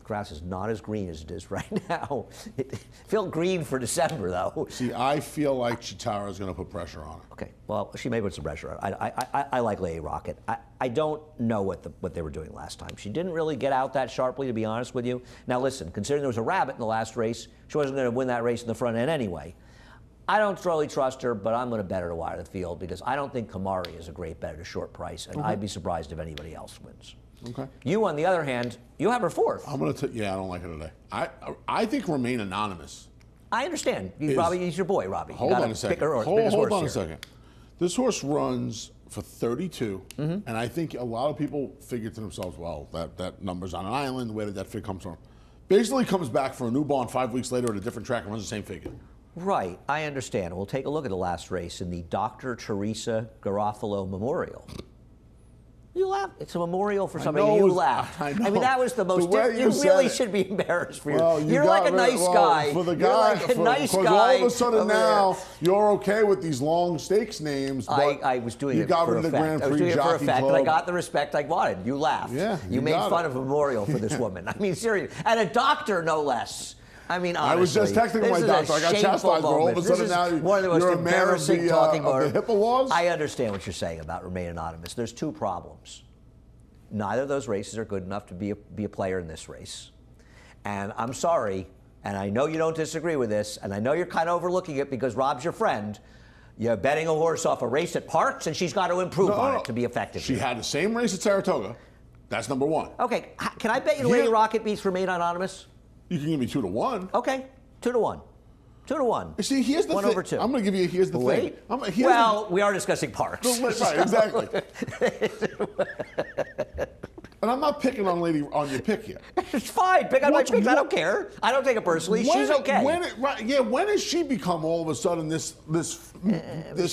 Grass is not as green as it is right now. It felt green for December, though. See, I feel like Chitara is going to put pressure on her. Okay, well, she may put some pressure on. I like Lady Rocket. I don't know what they were doing last time. She didn't really get out that sharply, to be honest with you. Now, listen, considering there was a rabbit in the last race, she wasn't going to win that race in the front end anyway. I don't really trust her, but I'm going to bet her to wide of the field because I don't think Kamari is a great bet at a short price, and I'd be surprised if anybody else wins. Okay. You, on the other hand, you have her fourth. I'm going to I don't like her today. I think Remain Anonymous. I understand. Robbie, he's your boy, Robbie. Hold on a second. Hold on a second. This horse runs for 32, and I think a lot of people figure to themselves, well, that number's on an island. Where did that figure come from? Basically comes back for a new barn 5 weeks later at a different track and runs the same figure. Right, I understand. We'll take a look at the last race in the Dr. Teresa Garofalo Memorial. You laughed. It's a memorial for somebody. You laughed. I know. I mean, that was the most. You really should be embarrassed for well, You're like a nice guy. For the You're guy, like a nice guy. Because all of a sudden now you're okay with these long stakes names. But I was doing you it got for rid of effect. the Grand I was Prix doing it for Jockey effect, Club. and I got the respect I wanted. You laughed. Yeah, you made fun of a memorial for this woman. I mean, seriously, and a doctor, no less. I mean, honestly, I was just texting my doctor. I got chastised for all of a sudden now one of the most you're a man embarrassing talking of the HIPAA laws. I understand what you're saying about Remain Anonymous. There's two problems. Neither of those races are good enough to be a player in this race. And I'm sorry, and I know you don't disagree with this, and I know you're kind of overlooking it because Rob's your friend. You're betting a horse off a race at Parks, and she's got to improve on it to be effective. She had the same race at Saratoga. That's number one. Okay, can I bet you Lady Rocket beats Remain Anonymous? You can give me 2-1. Okay, 2-1. 2-1. See, here's the thing. 1/2. I'm going to give you. Here's the thing. We are discussing Parks. Right, exactly. And I'm not picking on your pick here. It's fine. Pick on my picks. I don't care. I don't take it personally. She's okay. When has she become all of a sudden this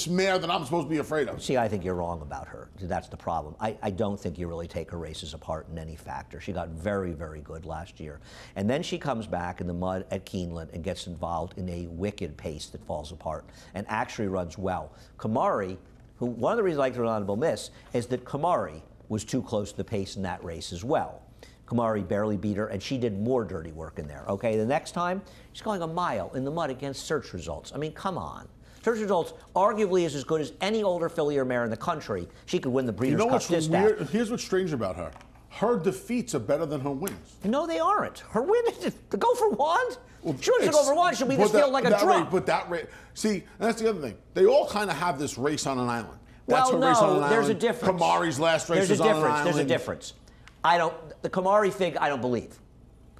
mare that I'm supposed to be afraid of? See, I think you're wrong about her. That's the problem. I don't think you really take her races apart in any factor. She got very, very good last year. And then she comes back in the mud at Keeneland and gets involved in a wicked pace that falls apart and actually runs well. Kamari, who one of the reasons I like her honorable miss is that Kamari was too close to the pace in that race as well. Kamari barely beat her, and she did more dirty work in there. Okay, the next time, she's going a mile in the mud against Search Results. I mean, come on. Search Results arguably is as good as any older filly or mare in the country. She could win the Breeders' Cup Distaff. Here's what's strange about her. Her defeats are better than her wins. No, they aren't. Her win is to Go for Wand. She wins to Go for Wand. She'll be this field like a drum. But that race, see, that's the other thing. They all kind of have this race on an island. That's well, her race on an there's island. a difference. Kamari's last race is on an island. There's a difference. The Kamari fig, I don't believe.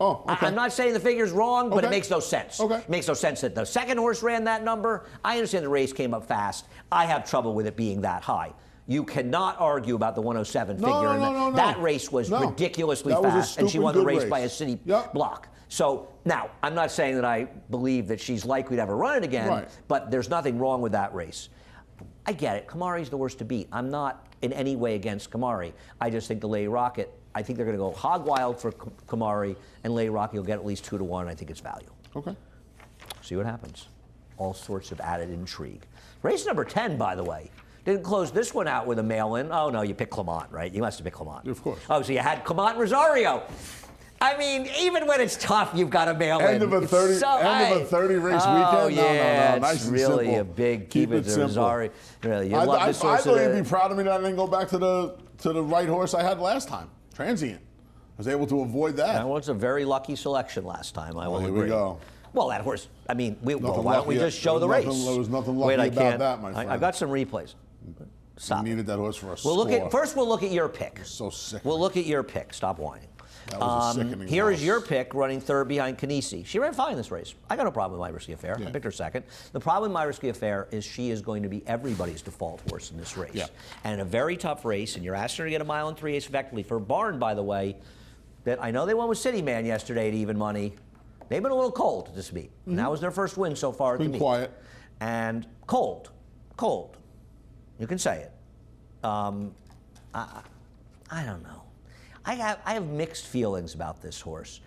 Oh, okay. I'm not saying the figure's wrong, but it makes no sense. Okay. It makes no sense that the second horse ran that number. I understand the race came up fast. I have trouble with it being that high. You cannot argue about the 107 figure. No. That race was ridiculously fast, and she won the race by a city block. So now, I'm not saying that I believe that she's likely to ever run it again, but there's nothing wrong with that race. I get it. Kamari's the worst to beat. I'm not in any way against Kamari. I just think the Lady Rocket, I think they're going to go hog wild for Kamari, and Lady Rocket will get at least 2-1. I think it's value. Okay. See what happens. All sorts of added intrigue. Race number 10, by the way. Didn't close this one out with a mail-in. Oh, no, you picked Clement, right? You must have picked Clement. Of course. Oh, so you had Clement and Rosario. I mean, even when it's tough, you've got a mail-in. End of a 30 race weekend. Oh, yeah, no. Nice it's and really simple. a big Keep it simple. Rosario. Really, I thought you'd be proud of me that I didn't go back to the right horse I had last time. Transient. I was able to avoid that. That was a very lucky selection last time. I will agree. Here we go. Well, that horse. I mean, why don't we just show the race? There was nothing lucky about that, my friend. I've got some replays. Stop. You needed that horse for a score. First, we'll look at your pick. So sick. We'll look at your pick. Stop whining. That was a sickening Here loss. is your pick, running third behind Canisi. She ran fine this race. I got no problem with My Risky Affair. I picked her second. The problem with My Risky Affair is she is going to be everybody's default horse in this race. Yeah. And in a very tough race, and you're asking her to get a 1 and 3/8 effectively for a barn, by the way, that I know they won with City Man yesterday at even money, They've been a little cold at this meet. And that was their first win so far at the Been meet. quiet. And cold. You can say it. I don't know. I have mixed feelings about this horse.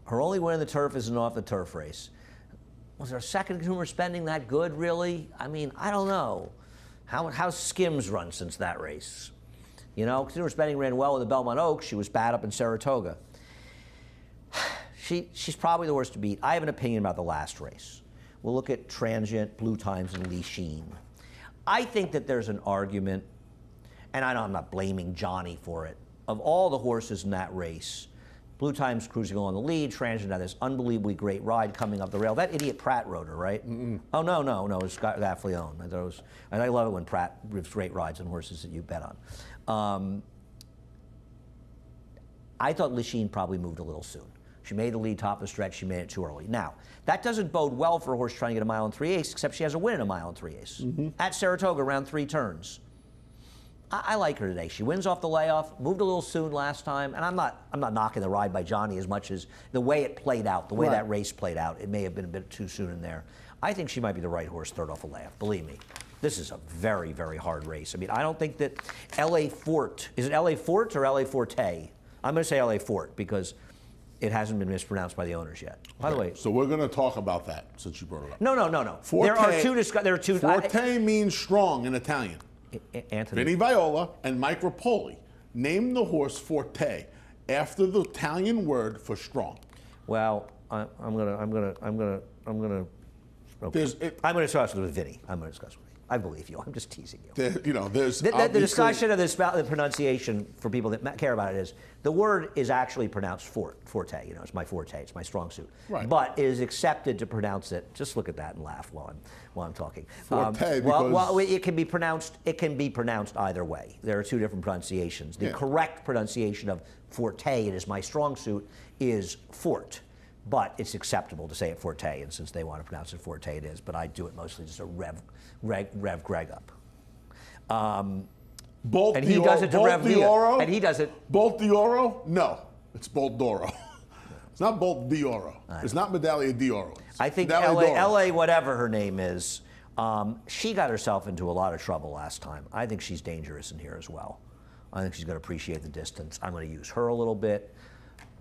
Her only win in the turf is an off the turf race. Was her second consumer spending that good, really? I mean, I don't know. How's Skims run since that race? You know, consumer spending ran well in the Belmont Oaks. She was bad up in Saratoga. She's probably the worst to beat. I have an opinion about the last race. We'll look at Transient, Blue Times, and Lee Sheen. I think that there's an argument, and I'm not blaming Johnny for it, of all the horses in that race, Blue Times cruising along the lead, Transient had this unbelievably great ride coming up the rail. That idiot Pratt rode her, right? Oh, no, it was Scott Gaffleone. I love it when Pratt gives great rides on horses that you bet on. I thought Lee Sheen probably moved a little soon. She made the lead top of the stretch. She made it too early. Now, that doesn't bode well for a horse trying to get a mile and 3/8, except she has a win in a mile and 3/8. At Saratoga, around 3 turns. I like her today. She wins off the layoff, moved a little soon last time, and I'm not knocking the ride by Johnny as much as the way it played out, the way that race played out. It may have been a bit too soon in there. I think she might be the right horse third off a layoff. Believe me, this is a very, very hard race. I mean, I don't think that L.A. Fort, is it L.A. Fort or L.A. Forte? I'm going to say L.A. Fort because it hasn't been mispronounced by the owners yet. By the way, So we're going to talk about that since you brought it up. no. Forte, There are two. Forte means strong in Italian. Anthony. Vinny Viola and Mike Rapoli named the horse Forte after the Italian word for strong. Well, I'm gonna. Okay. I'm gonna discuss it with Vinny. I'm gonna discuss it with Vinny. I believe you. I'm just teasing you. There's The discussion of this about the pronunciation for people that care about it is the word is actually pronounced forte. You know, it's my forte. It's my strong suit. Right. But it is accepted to pronounce it. Just look at that and laugh while I'm talking. Forte. Well, it can be pronounced. It can be pronounced either way. There are two different pronunciations. The correct pronunciation of forte, it is my strong suit, is fort. But it's acceptable to say it Forte, and since they want to pronounce it Forte, it is. But I do it mostly just a Rev Greg up. Bolt and he does it to Rev Leo. And he does it. Bolt d'Oro? No, it's Bolt d'Oro. It's not Bolt d'Oro. It's not Medaglia d'Oro. I think LA, whatever her name is, she got herself into a lot of trouble last time. I think she's dangerous in here as well. I think she's going to appreciate the distance. I'm going to use her a little bit.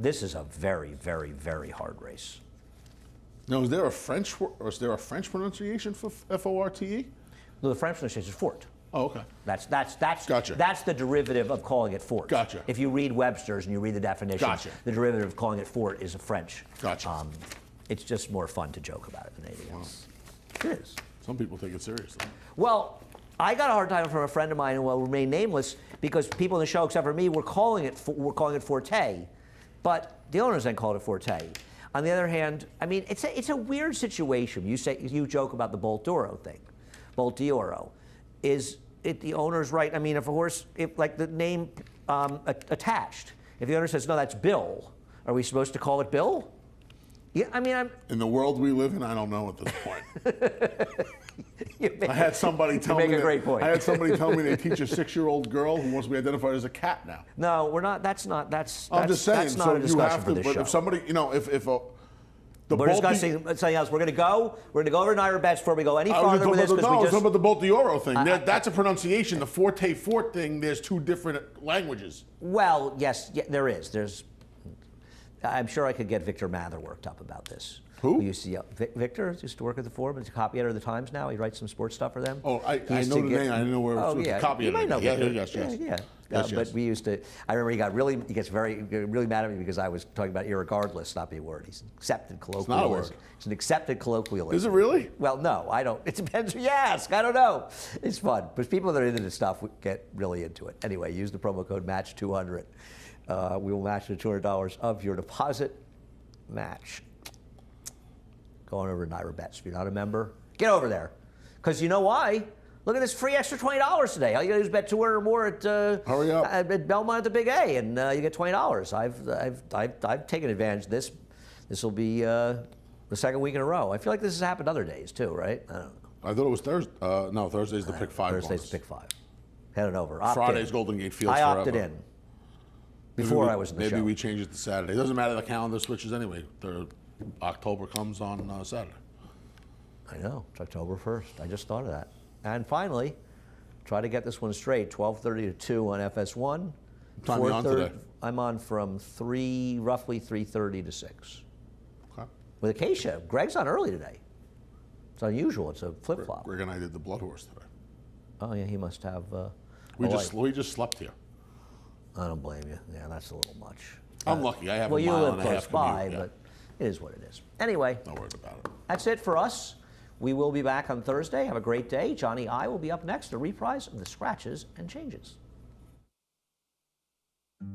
This is a very, very, very hard race. Now, is there a French pronunciation for F-O-R-T-E? No, the French pronunciation is Fort. Oh, okay. That's Gotcha. That's the derivative of calling it Fort. Gotcha. If you read Webster's and you read the definition, Gotcha. the derivative of calling it Fort is a French. Gotcha. It's just more fun to joke about it than anything else. It is. Some people take it seriously. Well, I got a hard time from a friend of mine who will remain nameless because people in the show, except for me, were calling it Forte, but the owners then called it Forte. On the other hand, I mean, it's a weird situation. You joke about the Bolt d'Oro thing. Bolt d'Oro. Is it the owner's right? I mean, if a horse, like the name attached, if the owner says, no, that's Bill, are we supposed to call it Bill? Yeah, I mean, in the world we live in, I don't know at this point. I had somebody tell me. You make a great point. I had somebody tell me they teach a 6-year-old girl who wants to be identified as a cat now. No, we're not. That's not. I'm just saying. That's not so a discussion you have for to. this But show. if somebody, We're discussing something else. We're going to go over to Naira Bets before we go any farther with this. No, I was talking about the Bolt d'Oro thing. That's a pronunciation. The Forte Fort thing. There's two different languages. Well, yes, there is. I'm sure I could get Victor Mather worked up about this. Who? Victor used to work at the Forum. He's a copy editor of the Times now. He writes some sports stuff for them. Oh, I know the name. I didn't know where it was. Yeah. Copy you might know Victor. Yes. Yes. But we used to. I remember he gets really mad at me because I was talking about irregardless not be a word. He's an accepted colloquialism. It's not a word. It's an accepted colloquialism. Is it really? Well, no, I don't. It depends who you ask. I don't know. It's fun. But people that are into this stuff get really into it. Anyway, use the promo code MATCH200. We will match the $200 of your deposit. Match. Going over to Naira Bets. If you're not a member, get over there. Because you know why? Look at this free extra $20 today. All you gotta do is bet 200 or more at Hurry up. At Belmont at the Big A, and you get $20. I've taken advantage of this. This will be the second week in a row. I feel like this has happened other days too, right? I don't know. I thought it was Thursday. No, Thursday's the pick 5. Thursday's bonus. the pick 5. Headed over. Friday's Golden Gate Fields I forever. opted in. Before I was in the show. Maybe we change it to Saturday. It doesn't matter. The calendar switches anyway. October comes on Saturday. I know, it's October 1st. I just thought of that. And finally, try to get this one straight, 12:30 to 2 on FS1. What time are you on today? I'm on from roughly 3:30 to 6. Okay. With Acacia. Greg's on early today. It's unusual, it's a flip-flop. Greg and I did the Blood Horse today. Oh yeah, he must have, We I just slept here. don't blame you. Yeah, that's a little much. I'm lucky. I have Well, a you mile live and a close half by, commute. Yeah. but it is what it is. Anyway, Not worried about it. that's it for us. We will be back on Thursday. Have a great day. Johnny I will be up next, a reprise of the scratches and changes.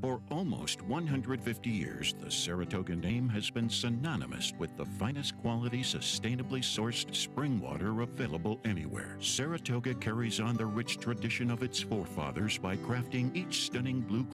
For almost 150 years, the Saratoga name has been synonymous with the finest quality, sustainably sourced spring water available anywhere. Saratoga carries on the rich tradition of its forefathers by crafting each stunning blue